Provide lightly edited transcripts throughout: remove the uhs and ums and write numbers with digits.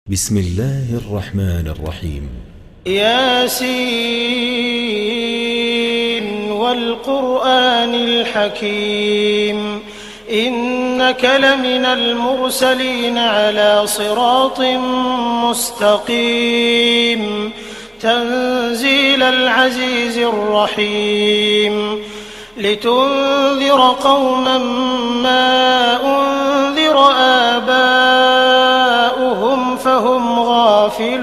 بسم الله الرحمن الرحيم. ياسين والقرآن الحكيم إنك لمن المرسلين على صراط مستقيم تنزيل العزيز الرحيم لتنذر قوما ما أنذر آباؤهم فهم غافلون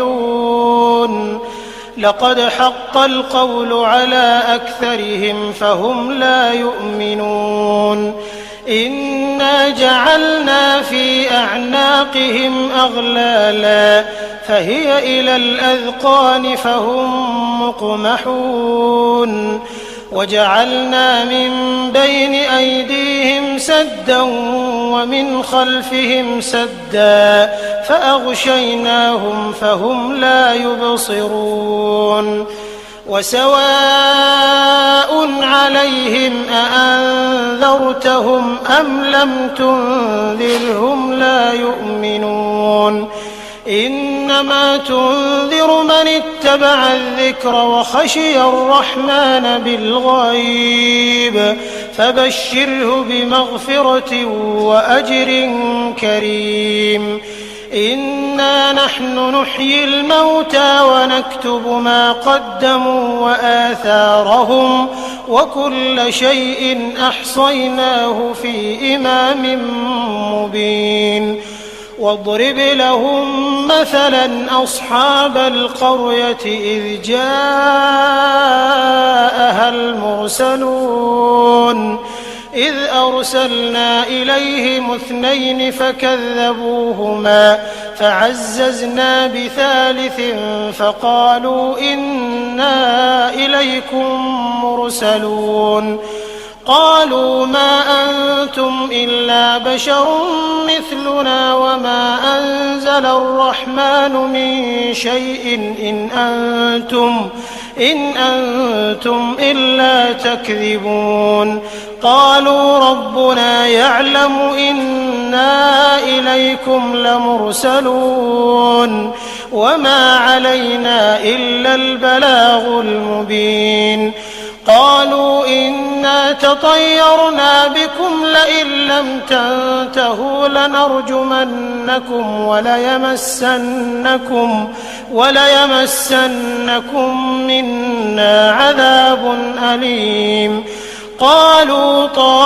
لقد حق القول على أكثرهم فهم لا يؤمنون إنا جعلنا في أعناقهم أغلالا فهي إلى الأذقان فهم مقمحون وجعلنا من بين أيديهم سدا ومن خلفهم سدا فأغشيناهم فهم لا يبصرون وسواء عليهم أأنذرتهم أم لم تنذرهم لا يؤمنون إنما تنذر من اتبع الذكر وخشي الرحمن بالغيب فبشره بمغفرة وأجر كريم إنا نحن نحيي الموتى ونكتب ما قدموا وآثارهم وكل شيء أحصيناه في إمام مبين واضرب لهم مثلا أصحاب القرية إذ جاءها المرسلون إذ أرسلنا إليهم 2 فكذبوهما فعززنا بثالث فقالوا إنا إليكم مرسلون قالوا ما أنتم إلا بشر مثلنا وما أنزل الرحمن من شيء إن أنتم إلا تكذبون قالوا ربنا يعلم إنا إليكم لمرسلون وما علينا إلا البلاغ المبين قالوا إنا تطيرنا بكم لئن لم تنتهوا لنرجمنكم وليمسنكم منا عذاب أليم قالوا طائركم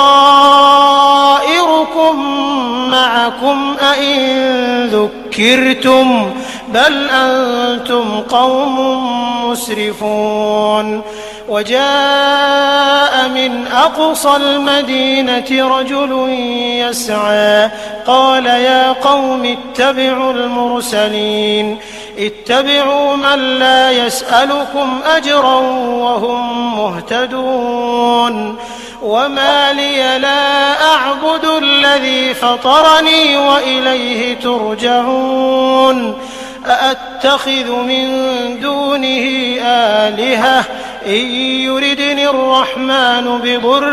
معكم أئن ذكرتم بل أنتم قوم مسرفون وجاء من أقصى المدينة رجل يسعى قال يا قوم اتبعوا المرسلين اتبعوا من لا يسألكم أجرا وهم مهتدون وما لي لا أعبد الذي فطرني وإليه ترجعون أأتخذ من دونه آلهة إن يردني الرحمن بضر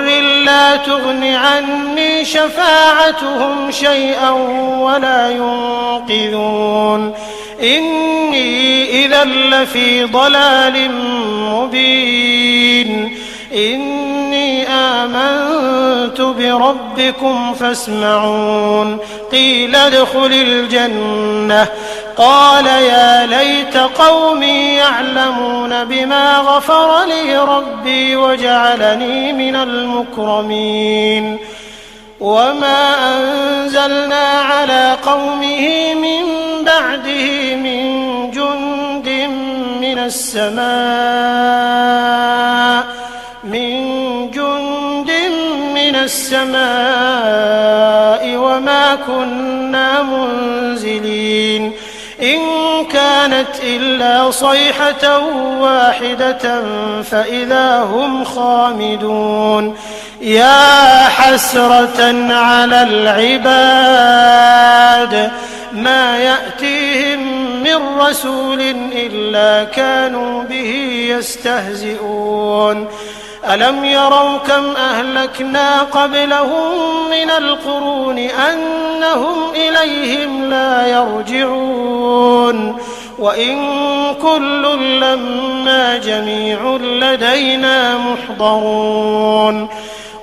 لا تغن عني شفاعتهم شيئا ولا ينقذون إني إذا لفي ضلال مبين إني آمنت بربكم فاسمعون قيل ادخل الجنة قال يا ليت قومي يعلمون بما غفر لي ربي وجعلني من المكرمين وما أنزلنا على قومه من بعده من جند من السماء وما كنا منزلين إن كانت إلا صيحة واحدة فإذا هم خامدون يا حسرة على العباد ما يأتيهم من رسول إلا كانوا به يستهزئون ألم يروا كم أهلكنا قبلهم من القرون أنهم إليهم لا يرجعون وإن كل لما جميع لدينا محضرون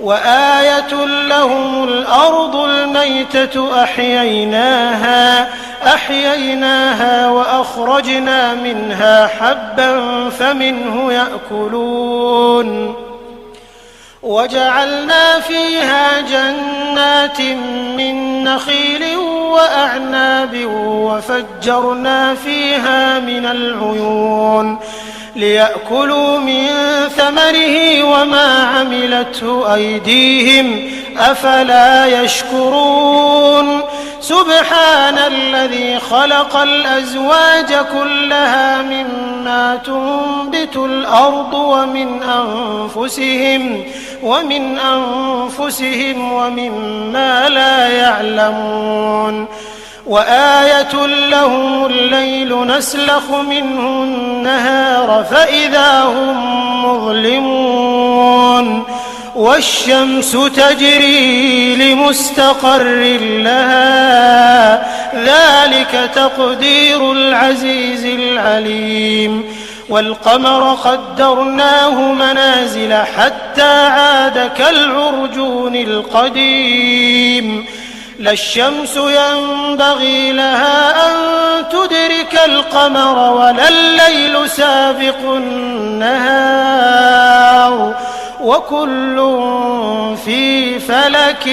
وآية لهم الأرض الميتة أحييناها وأخرجنا منها حبا فمنه يأكلون وجعلنا فيها جنات من نخيل وأعناب وفجرنا فيها من العيون ليأكلوا من ثمره وما عملته أيديهم أفلا يشكرون سبحان الذي خلق الأزواج كلها مما تنبت الأرض ومن أنفسهم ومما لا يعلمون وآية لهم الليل نسلخ منه النهار فإذا هم مظلمون والشمس تجري لمستقر لها ذلك تقدير العزيز العليم والقمر قدرناه منازل حتى عاد كالعرجون القديم لا الشمس ينبغي لها أن تدرك القمر ولا الليل سابق النهار وكل في فلك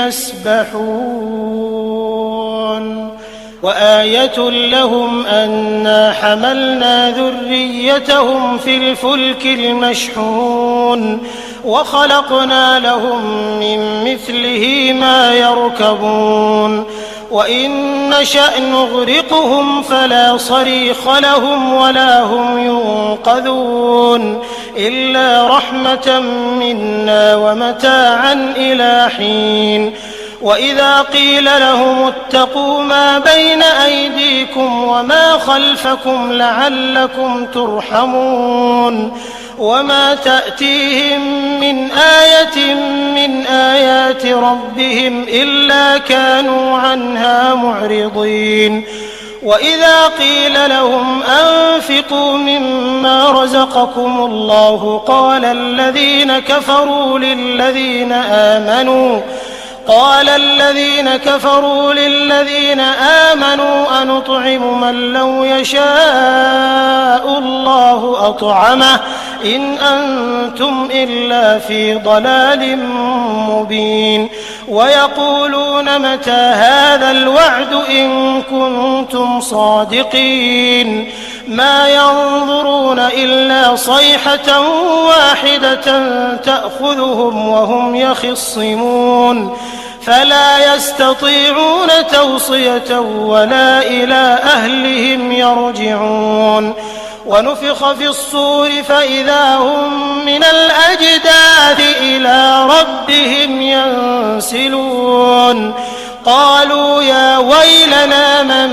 يسبحون وآية لهم أنا حملنا ذريتهم في الفلك المشحون وخلقنا لهم من مثله ما يركبون وإن نشأ نغرقهم فلا صريخ لهم ولا هم ينقذون إلا رحمة منا ومتاعا إلى حين وإذا قيل لهم اتقوا ما بين أيديكم وما خلفكم لعلكم ترحمون وما تأتيهم من آية من آيات ربهم إلا كانوا عنها معرضين وإذا قيل لهم أنفقوا مما رزقكم الله قال الذين كفروا للذين آمنوا أنطعم من لو يشاء الله أطعمه إن أنتم إلا في ضلال مبين ويقولون متى هذا الوعد إن كنتم صادقين ما ينظرون إلا صيحة واحدة تأخذهم وهم يخصمون فلا يستطيعون توصية ولا إلى أهلهم يرجعون ونفخ في الصور فإذا هم من الأجداث إلى ربهم ينسلون قالوا يا ويلنا من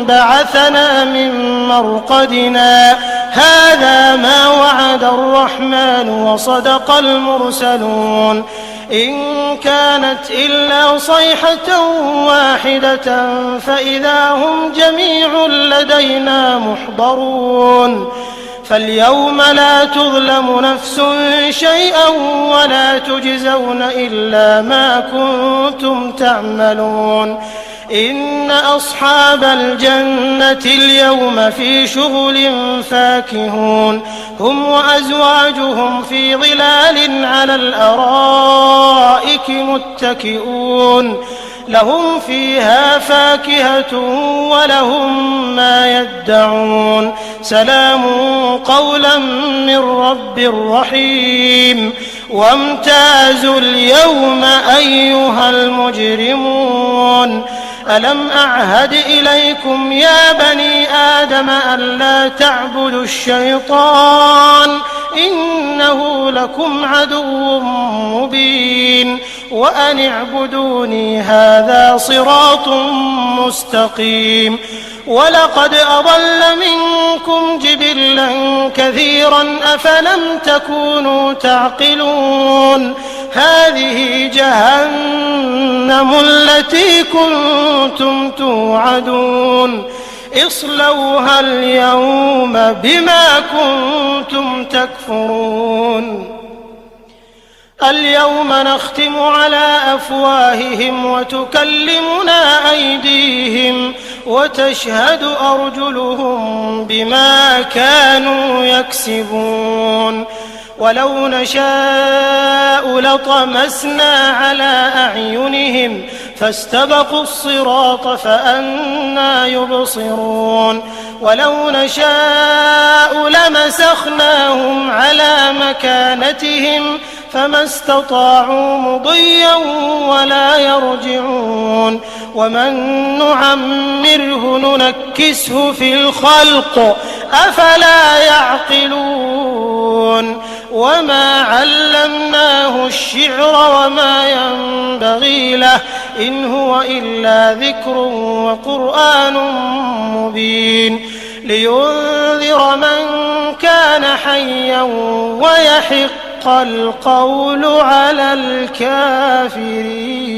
بعثنا من مرقدنا هذا ما وعد الرحمن وصدق المرسلون إن كانت إلا صيحة واحدة فإذا هم جميع لدينا محضرون فاليوم لا تظلم نفس شيئا ولا تجزون إلا ما كنتم تعملون إن أصحاب الجنة اليوم في شغل فاكهون هم وأزواجهم في ظلال على الأرائك متكئون لهم فيها فاكهة ولهم ما يدعون سلام قولا من رب رحيم وامتازوا اليوم أيها المجرمون ألم أعهد إليكم يا بني آدم ألا تعبدوا الشيطان إنه لكم عدو مبين وأن اعبدوني هذا صراط مستقيم ولقد أضل منكم جبلا كثيرا أفلم تكونوا تعقلون هذه جهنم التي كنتم توعدون اصلوها اليوم بما كنتم تكفرون اليوم نختم على أفواههم وتكلمنا أيديهم وتشهد أرجلهم بما كانوا يكسبون ولو نشاء لطمسنا على أعينهم فاستبقوا الصراط فأنى يبصرون ولو نشاء لمسخناهم على مكانتهم فما استطاعوا مضيا ولا يرجعون ومن نعمره ننكسه في الخلق أفلا يعقلون وما علمناه الشعر وما ينبغي له إن هو إلا ذكر وقرآن مبين لينذر من كان حيا ويحق القول على الكافرين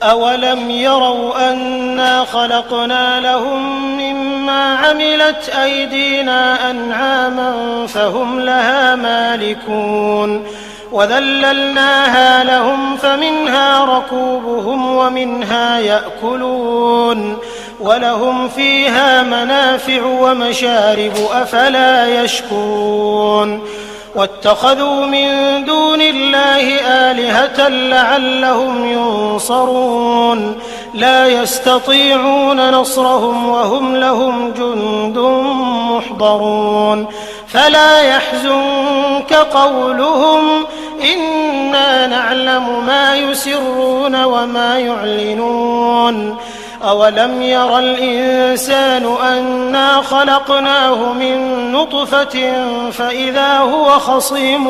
أولم يروا أنا خلقنا لهم مما عملت أيدينا أنعاما فهم لها مالكون وذللناها لهم فمنها ركوبهم ومنها يأكلون ولهم فيها منافع ومشارب أفلا يشكرون واتخذوا من دون الله آلهة لعلهم ينصرون لا يستطيعون نصرهم وهم لهم جند محضرون فلا يحزنك قولهم إنا نعلم ما يسرون وما يعلنون أولم ير الإنسان أنا خلقناه من نطفة فإذا هو خصيم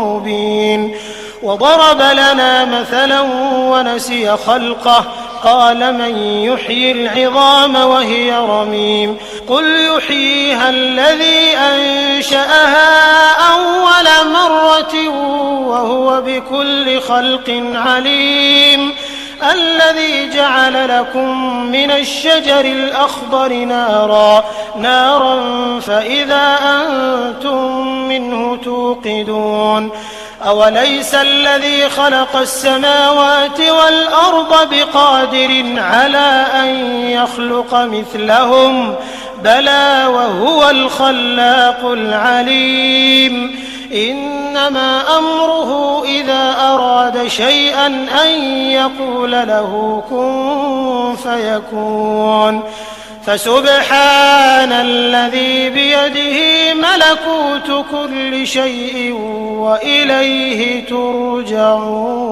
مبين وضرب لنا مثلا ونسي خلقه قال من يحيي العظام وهي رميم قل يحييها الذي أنشأها أول مرة وهو بكل خلق عليم الذي جعل لكم من الشجر الأخضر نارا فإذا أنتم منه توقدون أوليس الذي خلق السماوات والأرض بقادر على أن يخلق مثلهم بلى وهو الخلاق العليم إنما أمره إذا أراد شيئا أن يقول له كن فيكون فسبحان الذي بيده ملكوت كل شيء وإليه ترجعون